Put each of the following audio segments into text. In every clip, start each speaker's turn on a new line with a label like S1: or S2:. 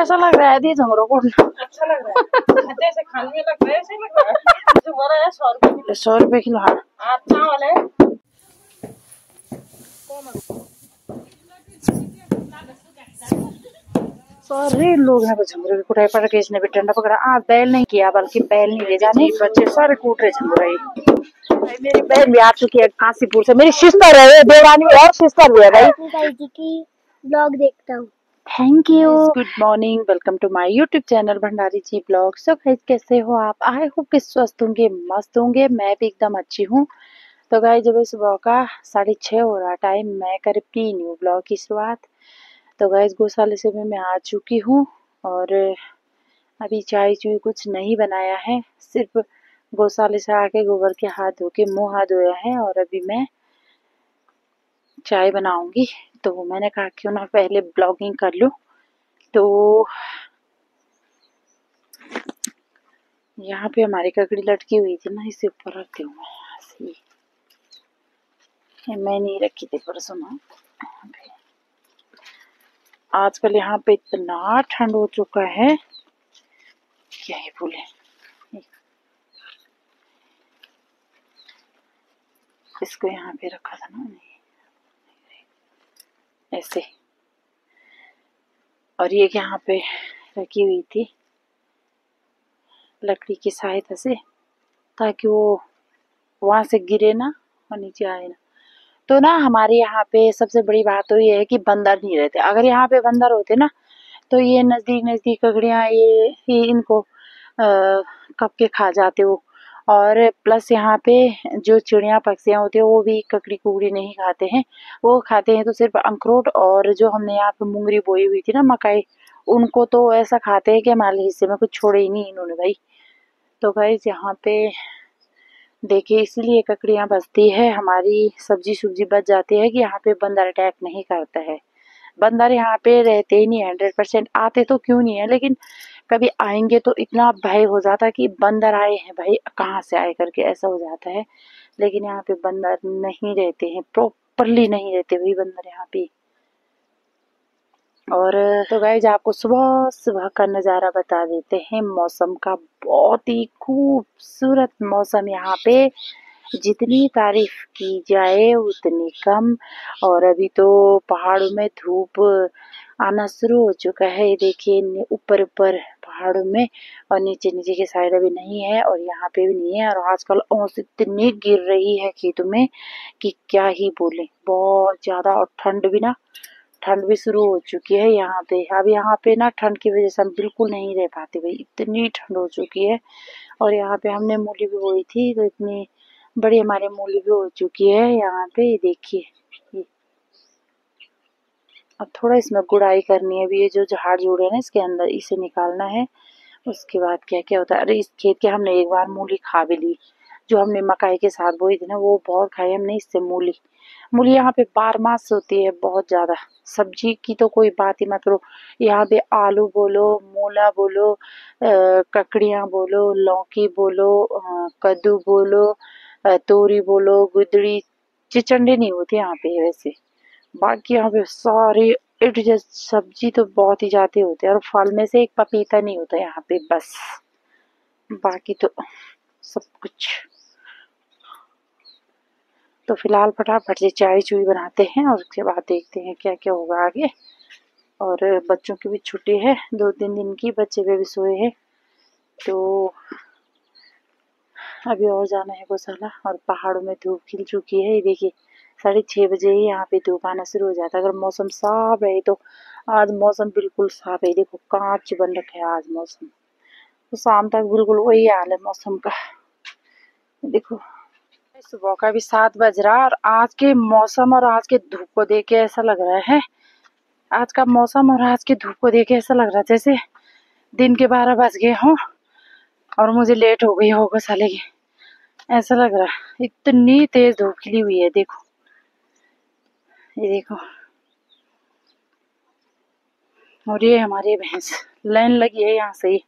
S1: कैसा लग रहा है दी झुमरो को?
S2: अच्छा लग रहा है, जैसे खाने में लग रहा है ऐसे लग रहा है। झुमरा है
S1: 100 रुपए किलो। हाँ
S2: अच्छा वाले
S1: सारे लोग हैं झुमरे की कुटाई पर के इसने भी डंडा पकड़ा। आज बैल नहीं किया बल्कि बैल नहीं ले जाने, बच्चे सारे कूट रहे झुमरे। भाई मेरी बहन भी आ चुकी है काशीपुर से, मेरी सिस्टर है, देवरानी और सिस्टर भी है भाई जी की ब्लॉग देखता हूँ। Thank you. Good morning, welcome to my YouTube channel Bhandari ji blog. So guys कैसे हो आप? आई होप कि स्वस्थ होंगे, मस्त होंगे। मैं भी एकदम अच्छी हूँ। तो गाइस जब सुबह का 6:30 हो रहा टाइम, मैं करती न्यू ब्लॉग की शुरुआत। तो गाइस गौशाले से मैं आ चुकी हूँ और अभी चाय चुई कुछ नहीं बनाया है, सिर्फ गौशाले से आके गोबर के हाथ धो के मुँह हाथ धोया है और अभी मैं चाय बनाऊंगी। तो मैंने कहा क्यों ना पहले ब्लॉगिंग कर लूँ। तो यहाँ पे हमारी ककड़ी लटकी हुई थी ना, इसे ऊपर रखती हूँ मैं यहाँ से। मैं नहीं रखी थी परसों में। आजकल यहाँ पे इतना ठंड हो चुका है क्या ही बोले। इसको यहाँ पे रखा था ना ऐसे, और ये यहाँ पे रखी हुई थी लकड़ी की सहायता से, ताकि वो वहां से गिरे ना और नीचे आए ना। तो ना हमारे यहाँ पे सबसे बड़ी बात तो ये है कि बंदर नहीं रहते। अगर यहाँ पे बंदर होते ना तो ये नजदीक नजदीक ककड़ियाँ ये इनको कब के खा जाते हो। और प्लस यहाँ पे जो चिड़िया पक्षियाँ होती है वो भी ककड़ी कुकड़ी नहीं खाते हैं, वो खाते हैं तो सिर्फ अखरोट। और जो हमने यहाँ पे मुंगरी बोई हुई थी ना मकई, उनको तो ऐसा खाते हैं कि हमारे हिस्से में कुछ छोड़े ही नहीं इन्होंने भाई। तो भाई यहाँ पे देखिए इसलिए ककड़ियाँ बचती है, हमारी सब्जी सुब्जी बच जाती है कि यहाँ पे बंदर अटैक नहीं करता है। बंदर यहाँ पे रहते ही नहीं, 100% आते तो क्यों नहीं है, लेकिन कभी आएंगे तो इतना भय हो जाता है कि बंदर आए हैं भाई कहाँ से आए करके, ऐसा हो जाता है। लेकिन यहाँ पे बंदर नहीं रहते हैं, प्रॉपरली नहीं रहते भाई बंदर यहाँ पे। और तो गाइज आपको सुबह सुबह का नज़ारा बता देते हैं मौसम का। बहुत ही खूबसूरत मौसम यहाँ पे, जितनी तारीफ की जाए उतनी कम। और अभी तो पहाड़ों में धूप आना शुरू हो चुका है, ये देखिए ऊपर ऊपर पहाड़ों में, और नीचे नीचे की साइड अभी नहीं है और यहाँ पे भी नहीं है। और आजकल ओस इतनी गिर रही है खेतों में कि क्या ही बोले, बहुत ज्यादा। और ठंड भी ना, ठंड भी शुरू हो चुकी है यहाँ पे। अब यहाँ पे ना ठंड की वजह से हम बिल्कुल नहीं रह पाते भाई, इतनी ठंड हो चुकी है। और यहाँ पे हमने मूली भी बोई थी तो इतनी बड़ी हमारी मूली भी हो चुकी है यहाँ पे, ये देखिए। अब थोड़ा इसमें गुड़ाई करनी है, अभी ये जो झाड़ जोड़ है ना इसके अंदर, इसे निकालना है। उसके बाद क्या क्या होता है। अरे इस खेत के हमने एक बार मूली खा भी ली, जो हमने मकाई के साथ बोई थी ना वो बहुत खाई हमने इससे मूली। मूली यहाँ पे 12 मास होती है, बहुत ज्यादा। सब्जी की तो कोई बात ही मत करो, यहाँ पे आलू बोलो, मूला बोलो, ककड़ियाँ बोलो, लौकी बोलो, कद्दू बोलो, तोरी बोलो, गुदड़ी, चिचंडे नहीं होते यहाँ पे वैसे। बाकी यहाँ पे सारे इट जस्ट सब्जी तो बहुत ही ज्यादा होते हैं, और फल में से एक पपीता नहीं होता यहाँ पे बस, बाकी तो सब कुछ। तो फिलहाल फटाफट से चाय चुई बनाते हैं और उसके बाद देखते हैं क्या क्या होगा आगे। और बच्चों की भी छुट्टी है 2-3 दिन की, बच्चे भी सोए हैं। तो अभी और जाना है गौशाला। और पहाड़ों में धूप खिल चुकी है, ये देखिए 6:30 बजे ही यहाँ पे धूप आना शुरू हो जाता है अगर मौसम साफ रहे तो। आज मौसम बिल्कुल साफ है, देखो कांच बन रखा है आज मौसम। तो शाम तक बिल्कुल वही हाल है मौसम का, देखो। सुबह का भी 7 बज रहा और आज के मौसम और आज के धूप को देख के ऐसा लग रहा है, आज का मौसम और आज की धूप को देख के ऐसा लग रहा है जैसे दिन के 12 बज गए हों और मुझे लेट हो गई हो गौशाले की, ऐसा लग रहा है। इतनी तेज धूप खिली हुई है, देखो ये देखो। और ये हमारी भैंस लाइन लगी है यहाँ से ही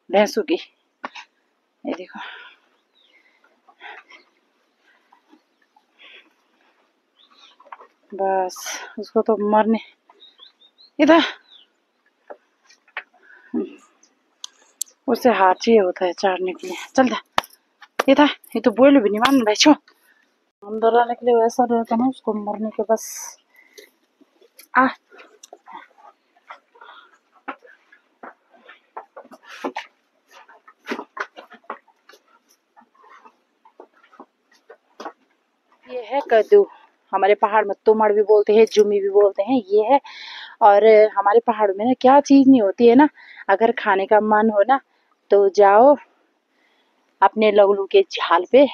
S1: भैंसों की, ये देखो। बस उसको तो मरने, इधर उससे हाथ चाहिए होता है चाटने के लिए। चल ये था, ये तो बोल भी नहीं मान भाई। छो अंदर आने के लिए वैसा रहता ना, उसको मरने के बस आ। ये है कद्दू, हमारे पहाड़ में तुमड़ भी बोलते हैं, जुमी भी बोलते हैं, ये है। और हमारे पहाड़ में ना क्या चीज नहीं होती है ना, अगर खाने का मन हो ना तो जाओ अपने लगलू के झाल पे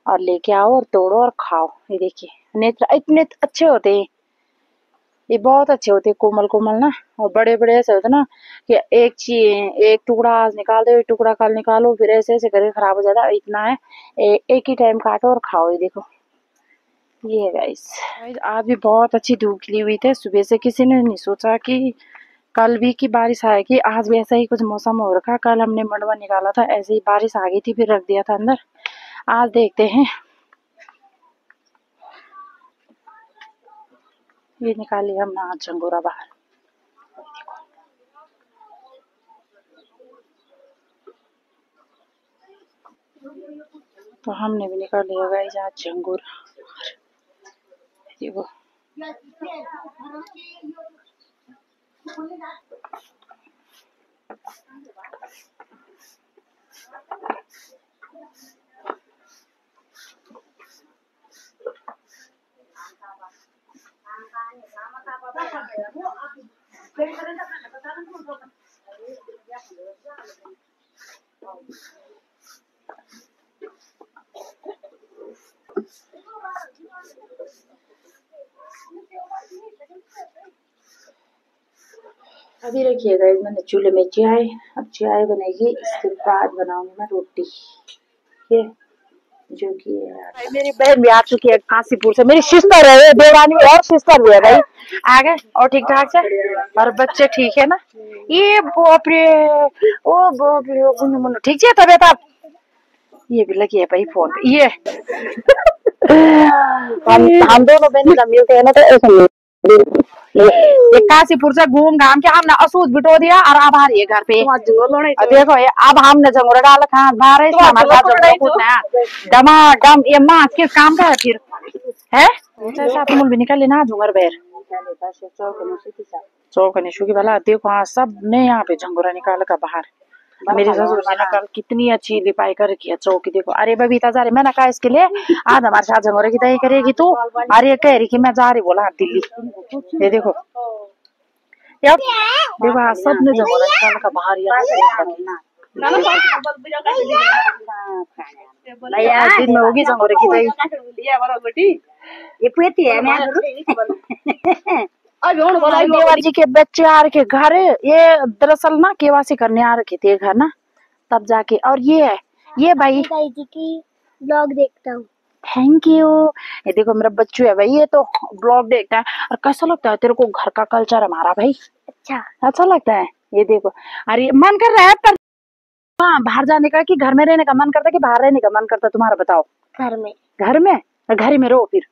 S1: और लेके आओ और तोड़ो और खाओ। ये देखिए नेत्र इतने अच्छे होते हैं, ये बहुत अच्छे होते हैं, कोमल कोमल ना। और बड़े बड़े ऐसे होते ना कि एक टुकड़ा आज निकाल दो, एक टुकड़ा कल निकालो, फिर ऐसे ऐसे करके खराब हो जाता है। इतना है एक ही टाइम काटो और खाओ। ये देखो ये है गाइस। आज भी बहुत अच्छी धूप खिली हुई थी सुबह से, किसी ने नहीं सोचा कि कल भी की बारिश आएगी। आज भी ऐसा ही कुछ मौसम हो रखा। कल हमने मंडवा निकाला था, ऐसे ही बारिश आ गई थी, फिर रख दिया था अंदर। आज देखते हैं, ये निकाली हमने आज झंगोरा बाहर। तो हमने भी निकाल लिया गाइस आज झंगोरा। देखो अभी रखिएगा मैंने चूल्हे में चाय। अब चाय बनेगी, इसके बाद बनाऊंगी मैं रोटी। ये जो कि भाई मेरी बहन भी आ चुकी है काशीपुर से, मेरी सिस्टर है, देवरानी और सिस्टर भी है भाई। आ गए और ठीक ठाक से, और बच्चे ठीक है ना। ये बाप रे, ओ बाप रे, गुन्नू मुन्नू ठीक है तबियत आप। ये भी लगी है भाई फोन पे। ये हम दोनों बहन का मिलते हैं ना, तो ऐसा ये काशीपुर से घूम घाम के हमने असूद बिटो दिया और अब आ रही है घर पे। देखो ये अब हमने झंगोरा डाल खा बाहर डमाडम। ये माँ किस काम का है फिर है तुम भी निकल लेना झुंगर बेर चौकने शुकी वाला। देखो हाँ सब ने यहाँ पे झंगोरा निकाल का बाहर। मेरे ससुर जी ने कल कितनी अच्छी लिपाई कर रखी है चौकी। देखो अरे बबीता जा रही, मैंने कहा इसके लिए आज हमारे साथ झंगोरे की तैयारी करेगी तू। अरे कह रही कि मैं जा रही, बोला दिल्ली। ये देखो देखो हाँ सब ने झंगोरा निकाल का बाहर। दिन में होगी झंगोरे की तैयारी। देवर जी के बच्चे आ रखे घर, ये दरअसल ना केवासी करने आ रखे थे घर ना, तब जाके। और ये है ये भाई जी की ब्लॉग देखता हूँ। Thank you. ये देखो मेरा बच्चू है भाई, ये तो ब्लॉग देखता है। और कैसा लगता है तेरे को घर का कल्चर हमारा भाई? अच्छा लगता है। ये देखो अरे मन कर रहा है पर हाँ बाहर जाने का कि घर में रहने का मन करता है कि बाहर रहने का मन करता है? तुम्हारा बताओ। घर में रहो फिर।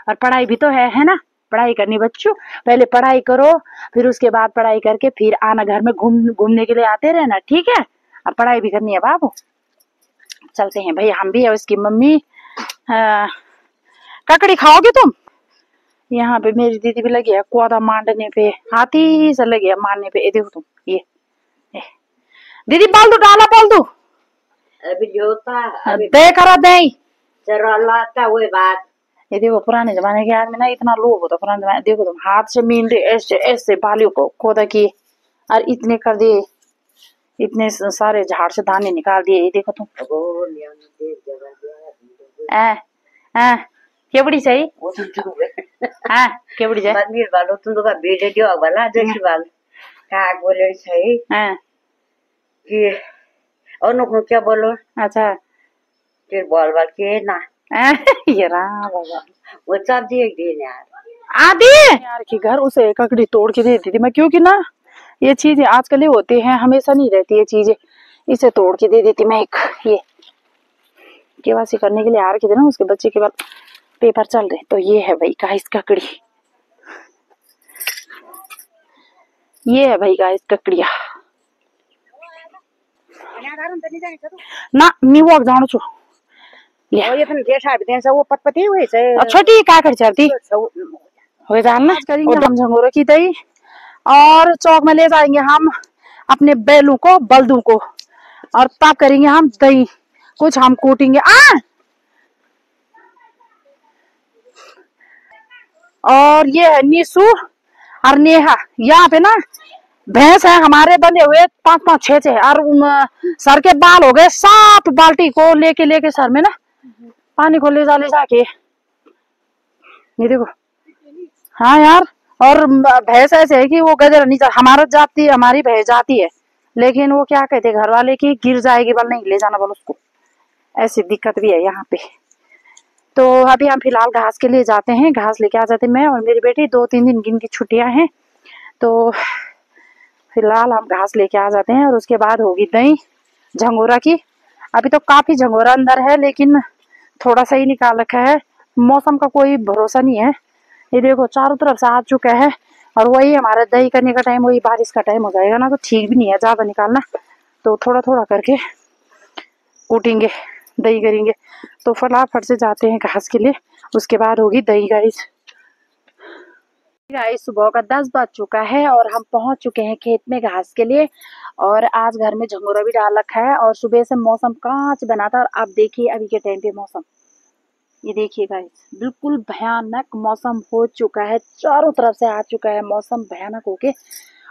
S1: और पढ़ाई भी तो है ना, पढ़ाई करनी बच्चों। पहले पढ़ाई करो, फिर उसके बाद पढ़ाई करके फिर आना घर में घूमने के लिए आते रहना, ठीक है? अब पढ़ाई भी करनी है बाबू। चलते हैं भाई हम भी और उसकी मम्मी। ककड़ी खाओगे तुम? यहाँ पे मेरी दीदी भी लगी है कोदा मांडने पे, हाथी से लगी है मारने पे। ये देखो तुम ये दीदी पाल दो डाला पाल दो
S2: अभी जोता
S1: दे करा दे
S2: चरलाता हुए बात।
S1: ये देखो पुराने जमाने के आदमी ना इतना लोभ होता पुराने जमाने। देखो तुम हाथ से मीन दे ऐसे ऐसे बालियों को खोदा किए और इतने कर दिए, इतने सारे झाड़ से दाने निकाल दिए। ये देखो तुम केवड़ी सही हाँ केवड़ी जाए
S2: मंदिर वालों तुम लोग बेटे दियो वाला जैसे वाल का बोले सही
S1: हाँ
S2: कि और नो क्या बोलो।
S1: अच्छा
S2: फिर बोल बाल के ना
S1: ये रहा बाबा
S2: वो सब देख दिन यार
S1: आदि यार की घर उसे ककड़ी तोड़ के दे देती थी मैं, क्योंकि ना ये चीजें आजकल ही होती हैं, हमेशा नहीं रहती ये चीजें। इसे तोड़ के दे देती मैं एक। ये केवासी करने के लिए आ रखे थे ना उसके बच्चे के बाद पेपर चल रहे, तो ये है भाई गाइस ककड़ी। ये है भाई गाइस ककड़िया। ना मी वॉक जाणो छु छोटी का कर चलती हो जाना करेंगे हम झंगोरों की दही और चौक में ले जाएंगे हम अपने बैलों को बल्दों को और तब करेंगे हम दही कुछ हम कूटेंगे और ये है नीसू और नेहा यहाँ पे ना भैंस है हमारे बंधे हुए 5-5 6 और सर के बाल हो गए 7 बाल्टी को लेके सर में ना पानी को ले जाके ये देखो। हाँ यार और भैंस ऐसे है कि वो गजर नहीं हमारा जाती हमारी भैंस जाती है लेकिन वो क्या कहते घर वाले की गिर जाएगी बल नहीं ले जाना बल उसको ऐसी दिक्कत भी है यहाँ पे। तो अभी हम फिलहाल घास के लिए जाते हैं घास लेके आ जाते हैं मैं और मेरी बेटी 2-3 दिन की छुट्टियां हैं तो फिलहाल हम घास लेके आ जाते हैं और उसके बाद होगी दही झंगोरा की। अभी तो काफी झंगोरा अंदर है लेकिन थोड़ा सा ही निकाल रखा है मौसम का कोई भरोसा नहीं है। ये देखो चारों तरफ से आ चुका है और वही हमारा दही करने का टाइम वही बारिश का टाइम हो जाएगा ना तो ठीक भी नहीं है ज्यादा निकालना तो थोड़ा थोड़ा करके कूटेंगे दही करेंगे। तो फटाफट से जाते हैं घास के लिए उसके बाद होगी दही। गाइस सुबह का 10 बज चुका है और हम पहुंच चुके हैं खेत में घास के लिए और आज घर में झंगोरा भी डाल रखा है और सुबह से मौसम कांच बना था और आप देखिए अभी के टाइम पे मौसम ये देखिए गाइस बिल्कुल भयानक मौसम हो चुका है चारों तरफ से आ चुका है मौसम भयानक होके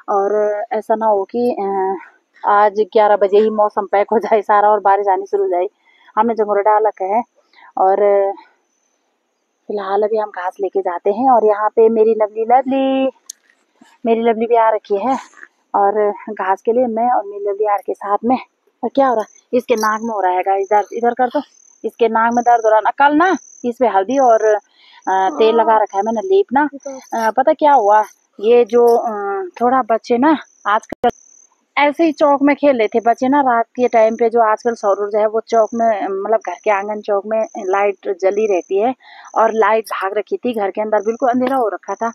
S1: और ऐसा ना हो कि आज 11 बजे ही मौसम पैक हो जाए सारा और बारिश आनी शुरू हो जाए। हमने झंगोरा डाल रखा है और फिलहाल अभी हम घास लेके जाते हैं और यहाँ पे मेरी लवली भी आ रखी है और घास के लिए मैं और मेरी लवली आ रखी है साथ में। और क्या हो रहा है इसके नाक में हो रहा है गाइस इधर कर दो इसके नाक में दर्द हो रहा ना कल ना इस पे हल्दी और तेल लगा रखा है मैंने लेप ना पता क्या हुआ ये जो थोड़ा बच्चे ना आजकल ऐसे ही चौक में खेल रहे थे बच्चे ना रात के टाइम पे जो आजकल सौर ऊर्जा है वो चौक में मतलब घर के आंगन चौक में लाइट जली रहती है और लाइट भाग रखी थी घर के अंदर बिल्कुल अंधेरा हो रखा था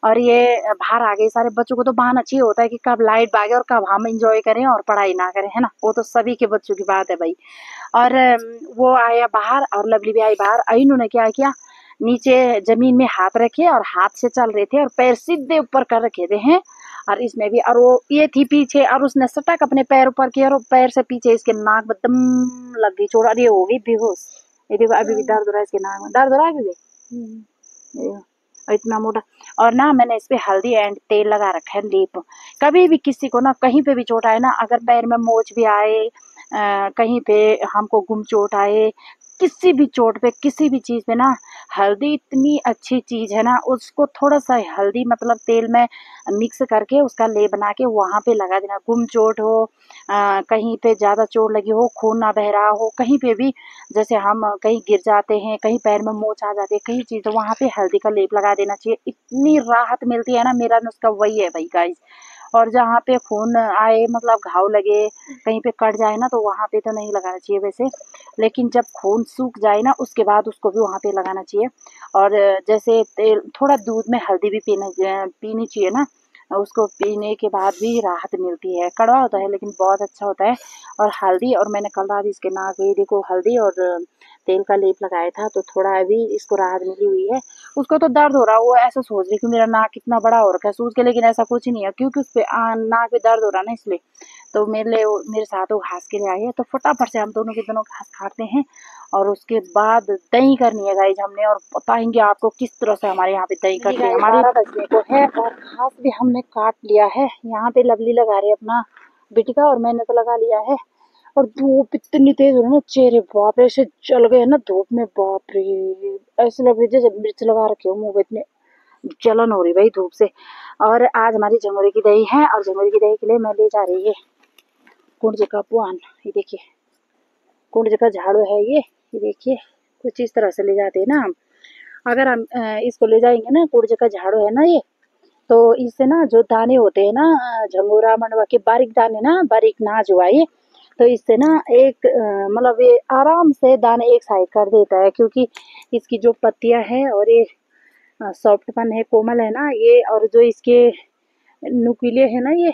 S1: और ये बाहर आ गए सारे बच्चों को तो बहाना चाहिए होता है कि कब लाइट भागे और कब हम इंजॉय करें और पढ़ाई ना करें है ना वो तो सभी के बच्चों की बात है भाई। और वो आया बाहर और लवली भी आई बाहर इन्होंने क्या किया नीचे जमीन में हाथ रखे और हाथ से चल रहे थे और पैर सीधे ऊपर कर रखे थे हैं और इसने भी और वो ये थी पीछे और उसने सटक अपने पैर ऊपर किया और पैर से पीछे इसके नाक में दम लग गई चोट और ये हो गई बेहोश। ये देखो अभी भी दर्द हो रहा है इसके नाक में दर्द हो रहा है अभी भी इतना मोटा और ना मैंने इस पे हल्दी एंड तेल लगा रखा है लेप। कभी भी किसी को ना कहीं पे भी चोट आए ना अगर पैर में मोच भी आए कहीं पे हमको गुम चोट आए किसी भी चोट पे किसी भी चीज पे ना हल्दी इतनी अच्छी चीज है ना उसको थोड़ा सा हल्दी मतलब तेल में मिक्स करके उसका लेप बना के वहां पे लगा देना गुम चोट हो कहीं पे ज्यादा चोट लगी हो खून ना बह रहा हो कहीं पे भी जैसे हम कहीं गिर जाते हैं कहीं पैर में मोच आ जाती है कहीं चीज तो वहां पे हल्दी का लेप लगा देना चाहिए इतनी राहत मिलती है ना मेरा नुस्खा वही है भाई गाइस। और जहाँ पे खून आए मतलब घाव लगे कहीं पे कट जाए ना तो वहां पे तो नहीं लगाना चाहिए वैसे लेकिन जब खून सूख जाए ना उसके बाद उसको भी वहां पे लगाना चाहिए। और जैसे तेल थोड़ा दूध में हल्दी भी पीनी चाहिए ना उसको पीने के बाद भी राहत मिलती है कड़वा होता है लेकिन बहुत अच्छा होता है। और हल्दी और मैंने कल रात इसके नाक में देखो हल्दी और तेल का लेप लगाया था तो थोड़ा अभी इसको राहत मिली हुई है। उसको तो दर्द हो रहा है वो ऐसा सोच रही कि मेरा नाक कितना बड़ा हो रखा है सूझ के लेकिन ऐसा कुछ नहीं है क्योंकि उस पे नाक पे दर्द हो रहा है ना इसलिए। तो मेरे साथ वो घास के लिए आई है तो फटाफट से हम दोनों के दोनों घास काटते हैं और उसके बाद दही करनी है गाइस हमने और बताएंगे आपको किस तरह से हमारे यहाँ पे दही करते हैं हमारे बजने को है और घास भी हमने काट लिया है। यहाँ पे लवली लगा रही है अपना बेटी का और मैंने तो लगा लिया है और धूप इतनी तेज हो रही है ना चेहरे बाप रे ऐसे जल गए ना धूप में बाप रे ऐसे लग रही जैसे मिर्च लगा रखे हो मुंह में इतने जलन हो रही भाई धूप से। और आज हमारी झंगोरे की दही है और झंगोरे की दही के लिए मैं ले जा रही है कुंड का पुआन। ये देखिए कुंड का झाड़ू है ये देखिए कुछ इस तरह से ले जाते हैं ना हम। अगर हम इसको ले जाएंगे ना कुंड का झाड़ू है ना ये तो इससे ना जो दाने होते हैं ना झंगोरा मंडवा के बारीक दाने ना बारीक नाज हुआ ये तो इससे ना एक मतलब ये आराम से दाने एक साइड कर देता है क्योंकि इसकी जो पत्तियां हैं और ये सॉफ्टपन है कोमल है ना ये और जो इसके नुकीले है ना ये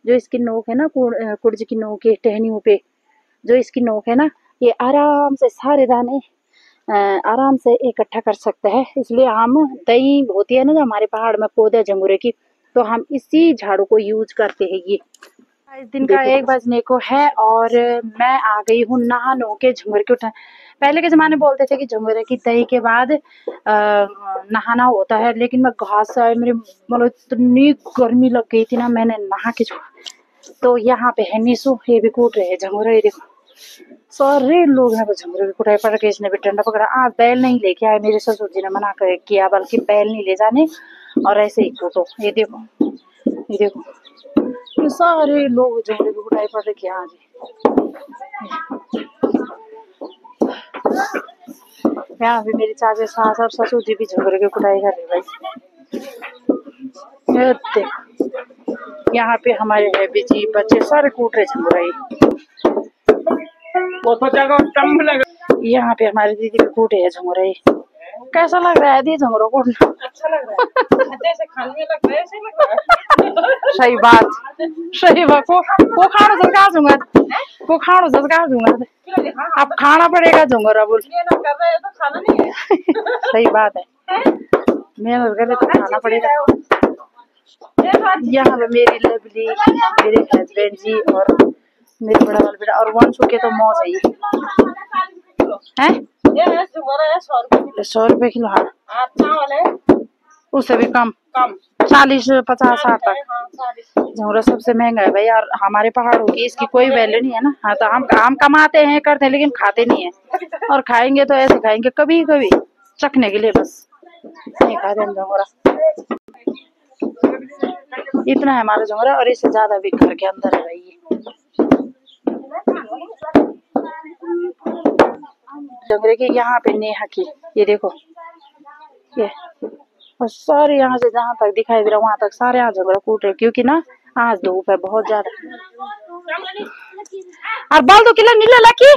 S1: जो इसकी नोक है ना, कुर्ज की नोक है, टहनियों पे जो इसकी नोक है ना, ये आराम से सारे दाने आराम से इकट्ठा कर सकता है। इसलिए हम दही होती है ना जो हमारे पहाड़ में पौधे झंगोरे की, तो हम इसी झाड़ू को यूज करते हैं। ये इस दिन का 1 बजने को है और मैं आ गई हूँ नहा नो के झंगोरे के उठा। पहले के जमाने बोलते थे कि झंगोरे की दही के बाद नहाना होता है, लेकिन मैं घास आए मेरे मतलब इतनी गर्मी लग गई थी ना, मैंने नहा के छोड़ा। तो यहाँ पे है नीसू, ये भी कूट रहे हैं झंगोरा। ये देखो सारे लोग हैं झंगोरे की कुटाई पड़ के, इसने भी डंडा पकड़ा। आज बैल नहीं लेके आए, मेरे ससुर जी ने मना कर किया, बल्कि बैल नहीं ले जाने और ऐसे ही कूटो। ये देखो, ये देखो, ये सारे लोग झंगोरे की कुटाई पड़ रखे आज। यहाँ पे मेरी चाचे सास और ससुर जी भी झंगोरे की कुटाई कर रहे भाई। ये देखो, यहाँ पे हमारे है जी बच्चे सारे कूट रहे झंगोरा। यहाँ पे हमारे दीदी भी कूटे है झंगोरा। कैसा लग रहा है दी झंगोरा कूटना?
S2: अच्छा लग रहा है, जैसे खाने में लग रहा है ऐसे लग रहा है।
S1: सही बात, सही बात। को खाना सरकार दूंगा, को खाना सरकार दूंगा। अब खाना पड़ेगा झंगोरा बोल।
S2: मेहनत कर रहे हैं तो खाना नहीं है।
S1: सही बात है, मेहनत कर रहे तो खाना पड़ेगा। यहाँ पे मेरी लवली, मेरे हस्बैंड जी और मेरे बड़ा वाला बेटा और वंशु के तो मौज है। ये है 100 रुपए किलो। हाँ,
S2: चावल है
S1: उससे भी कम, 40, 50, 60 तक। झंगोरा सबसे महंगा है भाई। और हमारे पहाड़ों की इसकी कोई वैल्यू नहीं है ना। हाँ, तो हम कमाते हैं करते हैं, लेकिन खाते नहीं है। और खाएंगे तो ऐसे खाएंगे कभी कभी चखने के लिए, बस नहीं खाते हम झंगोरा। इतना है हमारा झंगोरा और इससे ज्यादा भी घर के अंदर है भाई। झंगोरे के यहाँ पे नेहा की, ये देखो, ये और सारे यहाँ से जहाँ तक दिखाई दे रहा वहां तक सारे यहाँ झंगोरा कूट रहे, क्योंकि ना आज धूप है बहुत ज्यादा। और बाल तो किला नीला लकी।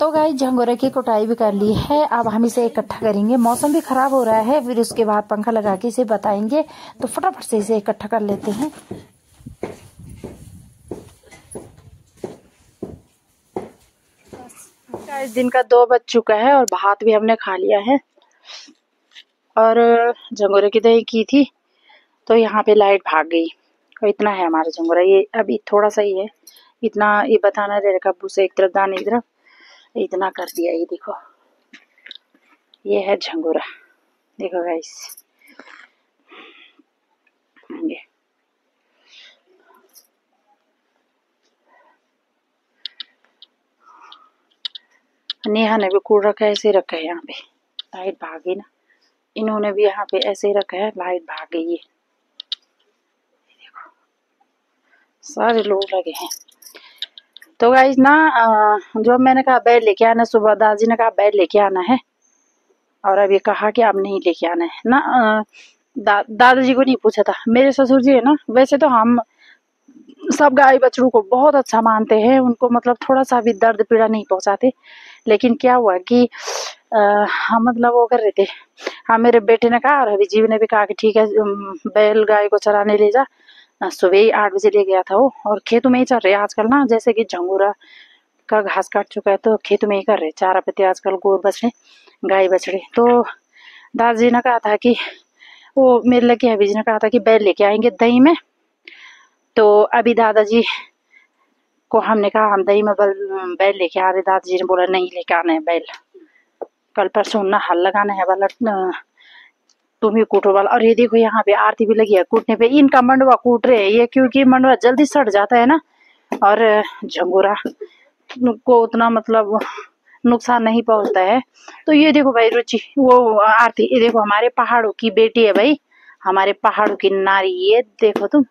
S1: तो गाइस झंगोरे की कुटाई भी कर ली है। अब हम इसे इकट्ठा करेंगे। मौसम भी खराब हो रहा है, फिर उसके बाद पंखा लगा के इसे बताएंगे। तो फटाफट से इसे इकट्ठा कर लेते हैं। गाइस दिन का 2 बज चुका है और भात भी हमने खा लिया है और झंगोरे की दही की थी, तो यहाँ पे लाइट भाग गई। और इतना है हमारा झंगोरा। ये अभी थोड़ा सा ही है, इतना ये बताना रह रखा से एक तरफ दाने इधर इतना कर दिया। ये देखो, ये है झंगोरा। देखो गाइस, ये नेहा ने भी कूड़ रखा है, ऐसे रखा है। यहाँ पे लाइट भाग गई ना, इन्होंने भी यहाँ पे ऐसे ही रखा है, लाइट भाग गई है। देखो सारे लोग लगे हैं। तो गाइस ना जो मैंने कहा बेड लेके आना, सुबह दादी ने कहा बेड लेके आना है, और अब ये कहा कि अब नहीं लेके आना है ना। दादाजी को नहीं पूछा था। मेरे ससुर जी है ना, वैसे तो हम सब गाय बछड़ों को बहुत अच्छा मानते हैं, उनको मतलब थोड़ा सा भी दर्द पीड़ा नहीं पहुंचाते। लेकिन क्या हुआ कि हम मतलब वो कर रहे थे, हाँ मेरे बेटे ने कहा और अभी जीव ने भी कहा कि ठीक है बैल गाय को चराने ले जा। सुबह ही 8 बजे ले गया था वो, और खेतों में ही चल रहे आजकल ना, जैसे कि झंगोरा का घास काट चुका है तो खेतों में ही कर रहे चारा पत्ती आजकल गोर बछड़े गाय बछड़े। तो दादाजी ने कहा था कि वो मेरे लगे अभी जी ने कहा था कि बैल लेके आएंगे दही में। तो अभी दादाजी को हमने कहा हम दही में बैल लेके आ रहे, दादाजी ने बोला नहीं लेके आना है बैल, कल परसों ना हल लगाना है वाला तुम ही कूटो वाला। और ये देखो यहाँ पे आरती भी लगी है कूटने पे, इनका मंडवा कूट रहे हैं ये, क्योंकि मंडवा जल्दी सड़ जाता है ना, और झंगोरा को उतना मतलब नुकसान नहीं पहुंचता है। तो ये देखो भाई रुचि, वो आरती, ये देखो हमारे पहाड़ों की बेटी है भाई, हमारे पहाड़ों की नारी, ये देखो तुम,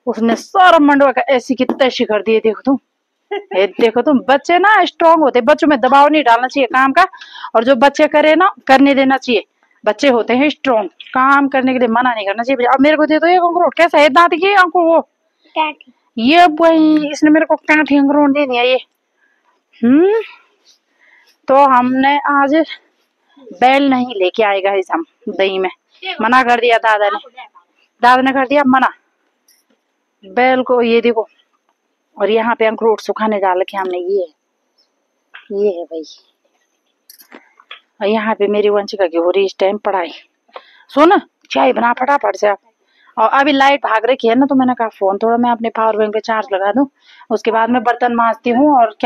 S1: उसने सारा मंडवा का ऐसी की तैसी कर दिए। देखो तुम, ये देखो तुम, बच्चे ना स्ट्रांग होते, बच्चों में दबाव नहीं डालना चाहिए काम का, और जो बच्चे करे ना करने देना चाहिए। बच्चे होते हैं स्ट्रांग, काम करने के लिए मना नहीं करना चाहिए। अब मेरे को दे दो ये अखरोट, कैसा है दांत की आंखों वो ये वही, इसने मेरे को काठी अखरोट दे दिया ये। तो हमने आज बैल नहीं लेके आएगा इस हम दही में, मना कर दिया दादा ने, दादा ने कर दिया मना बैल को। ये देखो, और यहाँ पे अखरोट सुखाने डाल के हमने, ये है भाई। और यहाँ पे मेरी वंशिका की हो रही इस टाइम पढ़ाई। सुन चाय बना फटाफट से आप। और अभी लाइट भाग रखी है ना, तो मैंने कहा फोन थोड़ा मैं अपने पावर बैंक पे चार्ज लगा दूं, उसके बाद मैं बर्तन मांजती हूँ और क्या